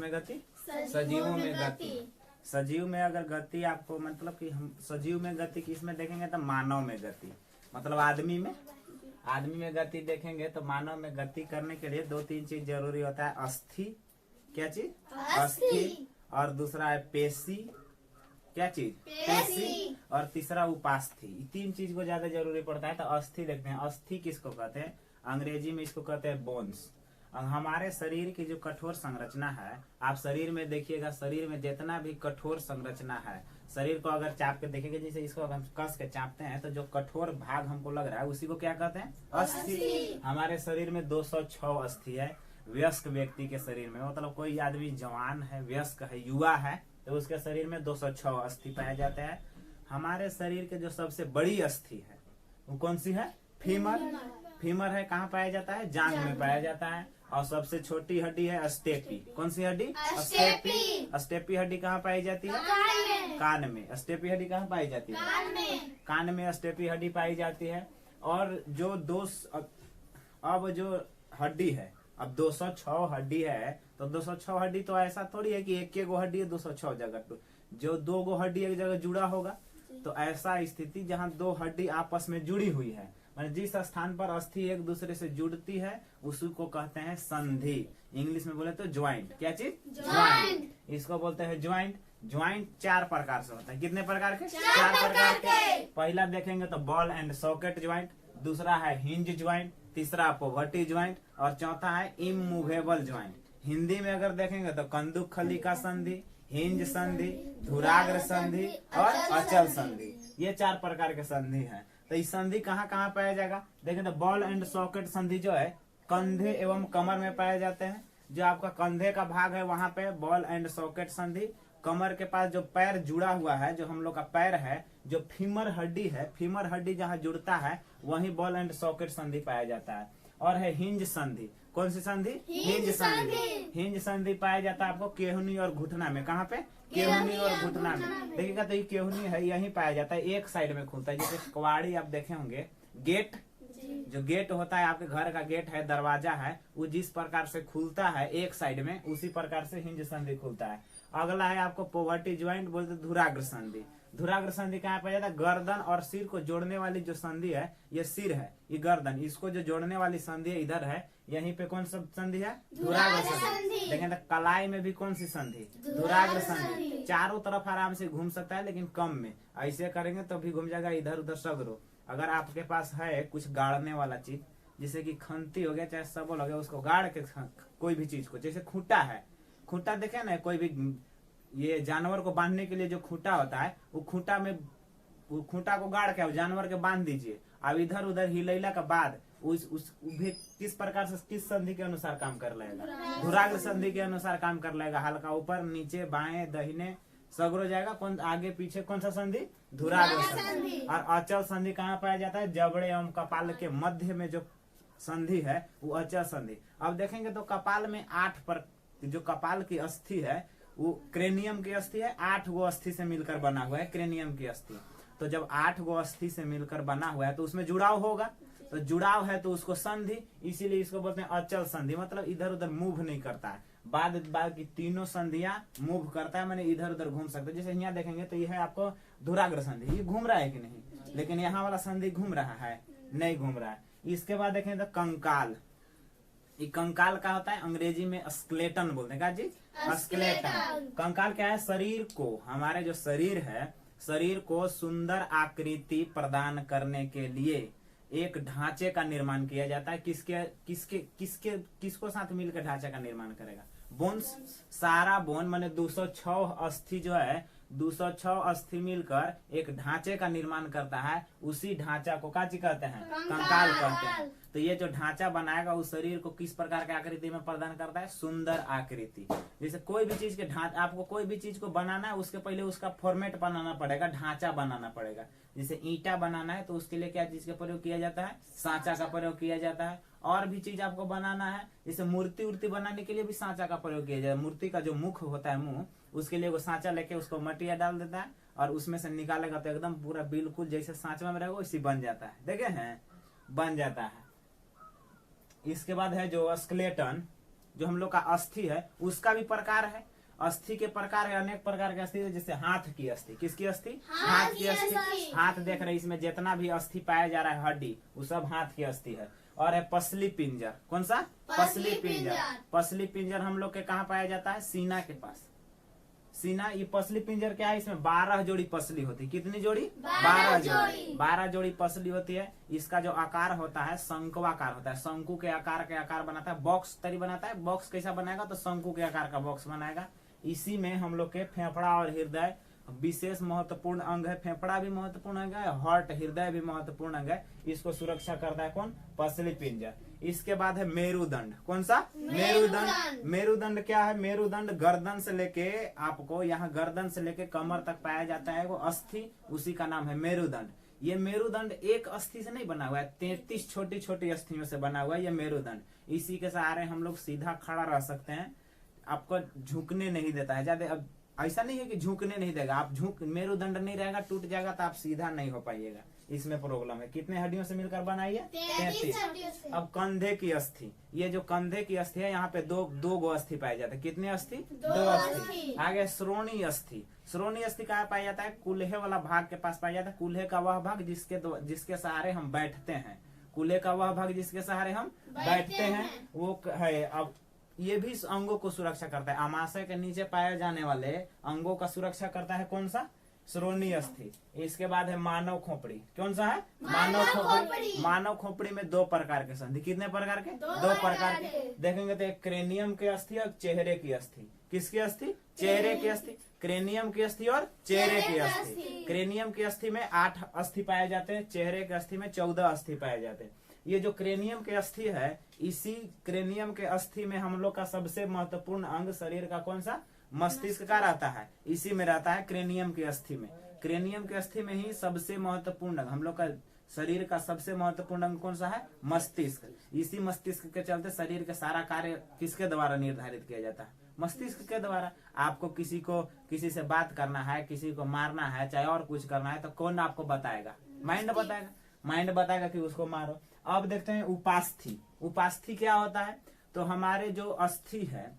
किसमें गति? सजीवों में गति। सजीव में अगर गति आपको मतलब कि हम सजीव में गति किसमें देखेंगे तो मानव में गति, मतलब आदमी में गति देखेंगे तो मानव में गति करने के लिए 2-3 चीज जरूरी होता है। अस्थि, क्या चीज? अस्थि। और दूसरा है पेशी, क्या चीज? पेशी। और तीसरा उपास्थि। 3 चीज को ज्यादा जरूरी पड़ता है। तो अस्थि देखते हैं, अस्थि किसको कहते हैं? अंग्रेजी में इसको कहते हैं बोन्स। हमारे शरीर की जो कठोर संरचना है, आप शरीर में देखिएगा, शरीर में जितना भी कठोर संरचना है, शरीर को अगर चाप के देखेंगे, जैसे इसको अगर हम कस के चापते हैं तो जो कठोर भाग हमको लग रहा है उसी को क्या कहते हैं? अस्थि। हमारे शरीर में 206 अस्थि है वयस्क व्यक्ति के शरीर में, मतलब कोई आदमी जवान है, वयस्क है, युवा है, तो उसके शरीर में 206 अस्थि पाए जाते हैं। हमारे शरीर के जो सबसे बड़ी अस्थि है वो कौन सी है? फीमर। फीमर है, कहाँ पाया जाता है? जांघ में पाया जाता है। और सबसे छोटी हड्डी है अस्टेपी। कौन सी हड्डी? अस्टेपी। अस्टेपी हड्डी कहाँ पाई जाती है? कान में। अस्टेपी हड्डी कहाँ पाई जाती है? कान में अस्टेपी हड्डी पाई जाती है। और जो अब जो हड्डी है, अब 206 हड्डी है, तो 206 हड्डी तो ऐसा थोड़ी है कि एक गो हड्डी है 206 जगह, जो 2 गो हड्डी एक जगह जुड़ा होगा। तो ऐसा स्थिति जहाँ 2 हड्डी आपस में जुड़ी हुई है, मतलब जिस स्थान पर अस्थि एक दूसरे से जुड़ती है उसी को कहते हैं संधि। इंग्लिश में बोले तो ज्वाइंट। क्या चीज? ज्वाइंट। इसको बोलते हैं ज्वाइंट। ज्वाइंट 4 प्रकार से होता है। कितने प्रकार के? 4 प्रकार के। पहला देखेंगे तो बॉल एंड सॉकेट ज्वाइंट, दूसरा है हिंज ज्वाइंट, तीसरा पोवर्टी ज्वाइंट, और चौथा है इमूवेबल ज्वाइंट। हिंदी में अगर देखेंगे तो कंदुक खली का संधि, हिंज संधि, धुराग्र संधि और अचल संधि। ये 4 प्रकार के संधि हैं। तो इस संधि कहाँ कहाँ पाया जाएगा? देखें तो बॉल एंड सॉकेट संधि जो है कंधे एवं कमर में पाए जाते हैं। जो आपका कंधे का भाग है वहां पे बॉल एंड सॉकेट संधि। कमर के पास जो पैर जुड़ा हुआ है, जो हम लोग का पैर है, जो फीमर हड्डी है, फीमर हड्डी जहाँ जुड़ता है वहीं बॉल एंड सॉकेट संधि पाया जाता है। और है हिंज संधि। कौन सी संधि? हिंज संधि। हिंज संधि पाया जाता है आपको केहनी और घुटना में। कहाँ पे? केहनी और घुटना में। देखिएगा तो ये केहनी है, यहीं पाया जाता है, एक साइड में खुलता है। जैसे कवाड़ी आप देखे होंगे, गेट, जो गेट होता है आपके घर का गेट है, दरवाजा है, वो जिस प्रकार से खुलता है एक साइड में, उसी प्रकार से हिंज संधि खुलता है। अगला है आपको पोवर्टी ज्वाइंट, बोलते धुराग्र संधि। धुराग्र संधि कहाँ पाया जाता है? गर्दन और सिर को जोड़ने वाली जो संधि है, ये सिर है, ये गर्दन, इसको जो जोड़ने वाली संधि इधर है, यहीं पे कौन सा संधि है? धुराग्र संधि। देखें तो कलाई में भी कौन सी संधि? धुराग्र संधि। चारों तरफ आराम से घूम सकता है लेकिन कम में, ऐसे करेंगे तो भी घूम जाएगा इधर उधर सगरो। अगर आपके पास है कुछ गाड़ने वाला चीज, जैसे कि खंती हो गया चाहे सबल हो गया, उसको गाड़ के कोई भी चीज को, जैसे खूंटा है, खूंटा देखे ना, कोई भी ये जानवर को बांधने के लिए जो खूंटा होता है, वो खूंटा में, वो खूंटा को गाड़ के जानवर के बांध दीजिए। अब इधर उधर हिलैला के बाद उस भी किस प्रकार से, किस संधि के अनुसार काम कर लेगा? धुराग्र संधि के अनुसार काम कर लेगा। हल्का ऊपर नीचे बाएं दाहिने सगरो जाएगा। कौन आगे पीछे? कौन सा संधि? धुराग्र संधि। और अचल संधि कहाँ पाया जाता है? जबड़े एवं कपाल के मध्य में जो संधि है वो अचल संधि। अब देखेंगे तो कपाल में 8 पर, जो कपाल की अस्थि है वो क्रेनियम की अस्थि है, 8 गो अस्थि से मिलकर बना हुआ है क्रेनियम की अस्थि। तो जब 8 गो अस्थि से मिलकर बना हुआ है तो उसमें जुड़ाव होगा, तो जुड़ाव है तो उसको संधि, इसीलिए इसको बोलते हैं अचल संधि, मतलब इधर उधर मूव नहीं करता है। बाद की तीनों संधियां मूव करता है, मैंने इधर उधर घूम सकते। जैसे यहाँ देखेंगे तो यह है आपको धुराग्र संधि, ये घूम रहा है कि नहीं? लेकिन यहाँ वाला संधि घूम रहा है? नहीं घूम रहा है। इसके बाद देखें तो कंकाल। ये कंकाल का होता है, अंग्रेजी में स्केलेटन बोलते हैं। क्या जी? स्केलेटन। कंकाल क्या है? शरीर को, हमारे जो शरीर है, शरीर को सुंदर आकृति प्रदान करने के लिए एक ढांचे का निर्माण किया जाता है। किसको साथ मिलकर ढांचे का निर्माण करेगा? बोन्स। सारा बोन माने 206 अस्थि जो है, 206 अस्थि मिलकर एक ढांचे का निर्माण करता है। उसी ढांचा को क्या कहते हैं? कंकाल कहते हैं। तो ये जो ढांचा बनाएगा उस शरीर को किस प्रकार की आकृति में प्रदान करता है? सुंदर आकृति। जैसे कोई भी चीज के आपको कोई भी चीज को बनाना है, उसके पहले उसका फॉर्मेट बनाना पड़ेगा, ढांचा बनाना पड़ेगा। जैसे ईंटा बनाना है तो उसके लिए क्या चीज का प्रयोग किया जाता है? सांचा का प्रयोग किया जाता है। और भी चीज आपको बनाना है, जैसे मूर्ति उर्ति बनाने के लिए भी सांचा का प्रयोग किया जाता है। मूर्ति का जो मुख होता है, मुंह, उसके लिए वो सांचा लेके उसको मटिया डाल देता है और उसमें से निकालेगा तो एकदम पूरा बिल्कुल जैसे सांचा में रहेगा वैसे बन जाता है। देखे हैं? बन जाता है। इसके बाद है जो स्केलेटन, जो हम लोग का अस्थि है उसका भी प्रकार है। अस्थि के प्रकार है, अनेक प्रकार के अस्थि है, जैसे हाथ की अस्थि। किसकी अस्थि? हाथ की अस्थि। हाथ देख रहे हैं, इसमें जितना भी अस्थि पाया जा रहा है हड्डी, वो सब हाथ की अस्थि है। और है पसली पिंजर। कौन सा? पसली पिंजर। पसली पिंजर हम लोग के कहाँ पाया जाता है? सीना के पास। सीना। ये पसली पिंजर क्या है? इसमें 12 जोड़ी पसली होती है। कितनी जोड़ी? 12 जोड़ी। 12 जोड़ी पसली होती है। इसका जो आकार होता है शंकुआकार होता है। शंकु के आकार बनाता है, बॉक्स तरी बनाता है। बॉक्स कैसा बनाएगा? तो शंकु के आकार का बॉक्स बनाएगा। इसी में हम लोग के फेफड़ा और हृदय विशेष महत्वपूर्ण अंग है। फेफड़ा भी महत्वपूर्ण अंग है, हार्ट हृदय भी महत्वपूर्ण अंग है। इसको सुरक्षा करता है कौन? पसली पिंजर। इसके बाद है मेरुदंड। कौन सा? मेरुदंड। मेरुदंड क्या है? मेरुदंड गर्दन से लेके आपको यहाँ गर्दन से लेके कमर तक पाया जाता है वो अस्थि, उसी का नाम है मेरुदंड। ये मेरुदंड एक अस्थि से नहीं बना हुआ है, 33 छोटी छोटी अस्थियों से बना हुआ है ये मेरुदंड। इसी के सहारे हम लोग सीधा खड़ा रह सकते हैं। आपको झुकने नहीं देता है ज्यादा। अब ऐसा नहीं है कि झुकने नहीं देगा, आप मेरुदंड नहीं रहेगा, टूट जाएगा तो आप सीधा नहीं हो पाइएगा। इसमें प्रॉब्लम है। कितने हड्डियों से मिलकर बनाई है? 33। अब कंधे की अस्थि। ये जो कंधे की अस्थि है, यहाँ पे दो गो अस्थि पाए जाते हैं। कितने अस्थि? 2 अस्थि। आगे श्रोणी अस्थि। श्रोणी अस्थि कहाँ पाया जाता है? कूल्हे वाला भाग के पास पाया जाता है। कूल्हे का वह भाग जिसके सहारे हम बैठते हैं। कूल्हे का वह भाग जिसके सहारे हम बैठते हैं वो है। अब ये भी अंगों को सुरक्षा करता है। आमाशय के नीचे पाए जाने वाले अंगों का सुरक्षा करता है कौन सा? श्रोणी अस्थि। इसके बाद है मानव खोपड़ी। कौन सा है? मानव खोपड़ी। मानव खोपड़ी में 2 प्रकार के संधि। कितने प्रकार के? 2 प्रकार के। देखेंगे तो एक क्रेनियम की अस्थि और चेहरे की अस्थि। किसकी अस्थि? चेहरे की अस्थि। क्रेनियम की अस्थि और चेहरे की अस्थि। क्रेनियम की अस्थि में 8 अस्थि पाए जाते हैं, चेहरे की अस्थि में 14 अस्थि पाए जाते हैं। ये जो क्रेनियम के अस्थि है, इसी क्रेनियम के अस्थि में हम लोग का सबसे महत्वपूर्ण अंग शरीर का कौन सा? मस्तिष्क का रहता है। इसी में रहता है क्रेनियम की अस्थि में। क्रेनियम की अस्थि में ही सबसे महत्वपूर्ण अंग, हम लोग का शरीर का सबसे महत्वपूर्ण अंग कौन सा है? मस्तिष्क। इसी मस्तिष्क के चलते शरीर के सारा कार्य किसके द्वारा निर्धारित किया जाता है? मस्तिष्क के द्वारा। आपको किसी से बात करना है, किसी को मारना है, चाहे और कुछ करना है, तो कौन आपको बताएगा? माइंड बताएगा। माइंड बताएगा कि उसको मारो। अब देखते हैं उपास्थि। उपास्थि क्या होता है? तो हमारे जो अस्थि है,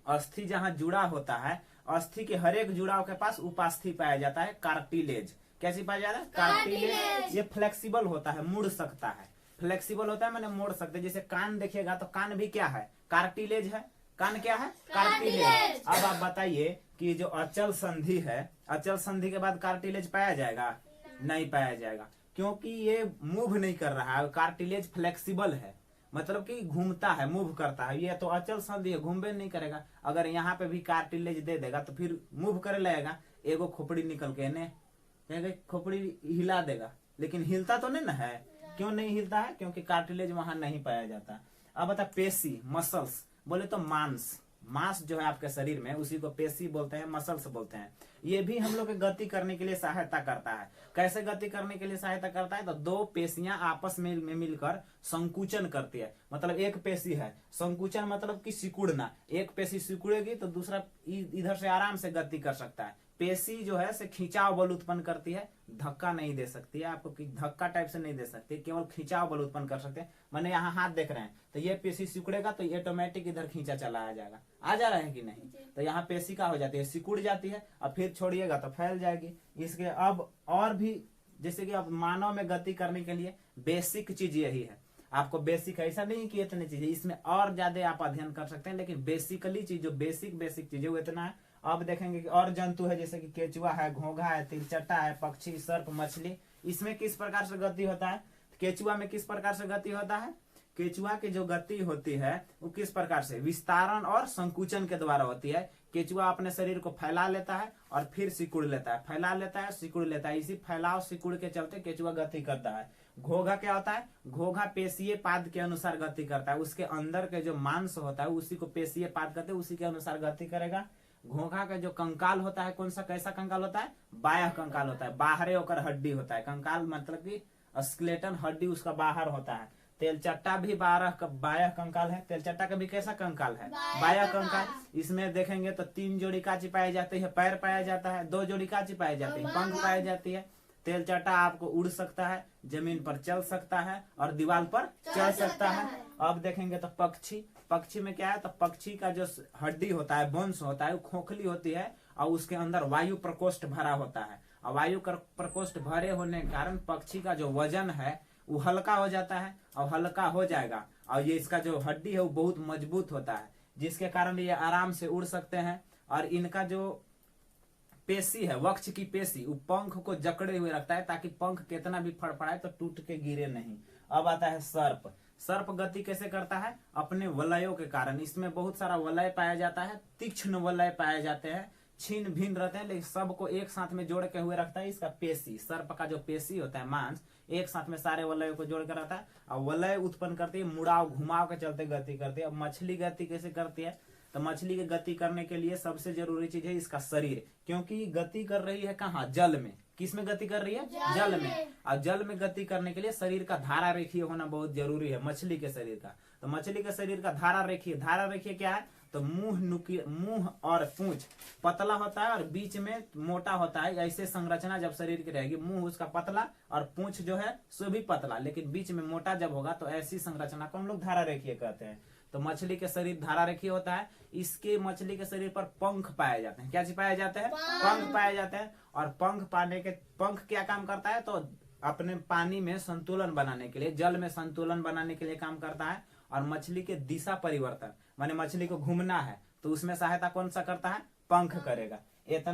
अस्थि जहाँ जुड़ा होता है, अस्थि के हर एक जुड़ाव के पास उपास्थि पाया जाता है। कार्टिलेज। कैसी पाया जाता है? कार्टिलेज। ये फ्लेक्सिबल होता है, मुड़ सकता है। फ्लेक्सिबल होता है मैंने मोड़ सकते। जैसे कान देखिएगा तो कान भी क्या है? कार्टिलेज है। कान क्या है? कार्टिलेज। अब आप बताइए कि जो अचल संधि है, अचल संधि के बाद कार्टिलेज पाया जाएगा? नहीं पाया जाएगा, क्योंकि ये मूव नहीं कर रहा है। कार्टिलेज फ्लेक्सिबल है, मतलब कि घूमता है, मूव करता है। ये तो अचल संधि है, घूमबे नहीं करेगा। अगर यहाँ पे भी कार्टिलेज दे देगा तो फिर मूव करे लगेगा। एगो खोपड़ी निकल के खोपड़ी हिला देगा, लेकिन हिलता तो नहीं ना है। क्यों नहीं हिलता है? क्योंकि कार्टिलेज वहां नहीं पाया जाता। अब बता पेशी, मसल्स। बोले तो मांस जो है आपके शरीर में, उसी को पेशी बोलते हैं, मसल्स बोलते हैं। ये भी हम लोग की गति करने के लिए सहायता करता है। कैसे गति करने के लिए सहायता करता है? तो 2 पेशियां आपस में मिलकर संकुचन करती है। मतलब एक पेशी है, संकुचन मतलब कि सिकुड़ना। एक पेशी सिकुड़ेगी तो दूसरा इधर से आराम से गति कर सकता है। पेशी जो है से खिंचाव बल उत्पन्न करती है, धक्का नहीं दे सकती है आपको। धक्का टाइप से नहीं दे सकती, केवल खिंचाव बल उत्पन्न कर सकते हैं। मैंने यहाँ हाथ देख रहे हैं तो ये पेशी सिकुड़ेगा तो ऑटोमेटिक इधर खींचा चला आ जाएगा। आ जा रहा है कि नहीं? तो यहाँ पेशी का हो जाती है, सिकुड़ जाती है, और फिर छोड़िएगा तो फैल जाएगी। इसके अब और भी, जैसे कि अब मानव में गति करने के लिए बेसिक चीज यही है। आपको बेसिक ऐसा नहीं कि इतनी चीजें, इसमें और ज्यादा आप अध्ययन कर सकते हैं, लेकिन बेसिकली चीज जो बेसिक चीजें वो इतना है। अब देखेंगे कि और जंतु है, जैसे कि केचुआ है, घोंघा है, तिलचट्टा है, पक्षी, सर्प, मछली। इसमें किस प्रकार से गति होता है? केचुआ में किस प्रकार से गति होता है? केचुआ की जो गति होती है वो किस प्रकार से? विस्तारण और संकुचन के द्वारा होती है। केचुआ अपने शरीर को फैला लेता है और फिर सिकुड़ लेता है, फैला लेता है, सिकुड़ लेता है। इसी फैलाव सिकुड़ के चलते केचुआ गति करता है। घोघा क्या होता है? घोघा पेशीय पाद के अनुसार गति करता है। उसके अंदर के जो मांस होता है उसी को पेशीय पाद कहते हैं, उसी के अनुसार गति करेगा। घोंघा का जो कंकाल होता है, कौन सा कैसा कंकाल होता है? बाह्य कंकाल होता है, बाहरे होकर हड्डी होता है। कंकाल मतलब कि स्केलेटन, हड्डी उसका बाहर होता है। तेलचट्टा भी बाह्य कंकाल है। तेलचट्टा का भी कैसा कंकाल है? बाह्य कंकाल। इसमें देखेंगे तो 3 जोड़ी कांची पाई जाती है, पैर पाया जाता है। 2 जोड़ी कांची पाई जाती है, पंख पाई जाती है। तेलचट्टा आपको उड़ सकता है, जमीन पर चल सकता है और दीवार पर चढ़ सकता है। अब देखेंगे तो पक्षी में क्या है, तो पक्षी का जो हड्डी होता है, बोन्स होता है, वो खोखली होती है और उसके अंदर वायु प्रकोष्ठ भरा होता है। और वायु प्रकोष्ठ भरे होने के कारण पक्षी का जो वजन है वो हल्का हो जाता है, और हल्का हो जाएगा और ये इसका जो हड्डी है वो बहुत मजबूत होता है, जिसके कारण ये आराम से उड़ सकते हैं। और इनका जो पेशी है, वक्ष की पेशी, वो पंख को जकड़े हुए रखता है ताकि पंख कितना भी फड़फड़ाए तो टूट के गिरे नहीं। अब आता है सर्प। सर्प गति कैसे करता है, अपने वलयों के कारण। इसमें बहुत सारा वलय पाया जाता है, तीक्ष्ण वलय पाए जाते हैं, छिन्न भिन्न रहते हैं, लेकिन सबको एक साथ में जोड़ के हुए रखता है इसका पेशी। सर्प का जो पेशी होता है, मांस, एक साथ में सारे वलयों को जोड़ कर रखता है और वलय उत्पन्न करती है, मुड़ाव घुमाव के चलते गति करती है। अब मछली गति कैसे करती है, तो मछली की गति करने के लिए सबसे जरूरी चीज है इसका शरीर, क्योंकि गति कर रही है कहाँ, जल में। किस में गति कर रही है, जल में। और जल में गति करने के लिए शरीर का धारा रेखीय होना बहुत जरूरी है मछली के शरीर का। तो मछली के शरीर का धारा रेखीय, धारा रेखीय क्या है, तो मुंह और पूंछ पतला होता है और बीच में मोटा होता है। ऐसे संरचना जब शरीर की रहेगी, मुंह उसका पतला और पूंछ जो है सो भी पतला, लेकिन बीच में मोटा जब होगा तो ऐसी संरचना को हम लोग धारा रेखीय कहते हैं। तो मछली के शरीर धारा रेखीय होता है। इसके मछली के शरीर पर पंख पाए जाते हैं। क्या चीज पाए जाते हैं, पंख पाए जाते हैं। और पंख क्या काम करता है, तो अपने पानी में संतुलन बनाने के लिए, जल में संतुलन बनाने के लिए काम करता है। और मछली के दिशा परिवर्तन, माने मछली को घूमना है तो उसमें सहायता कौन सा करता है, पंख करेगा। इतना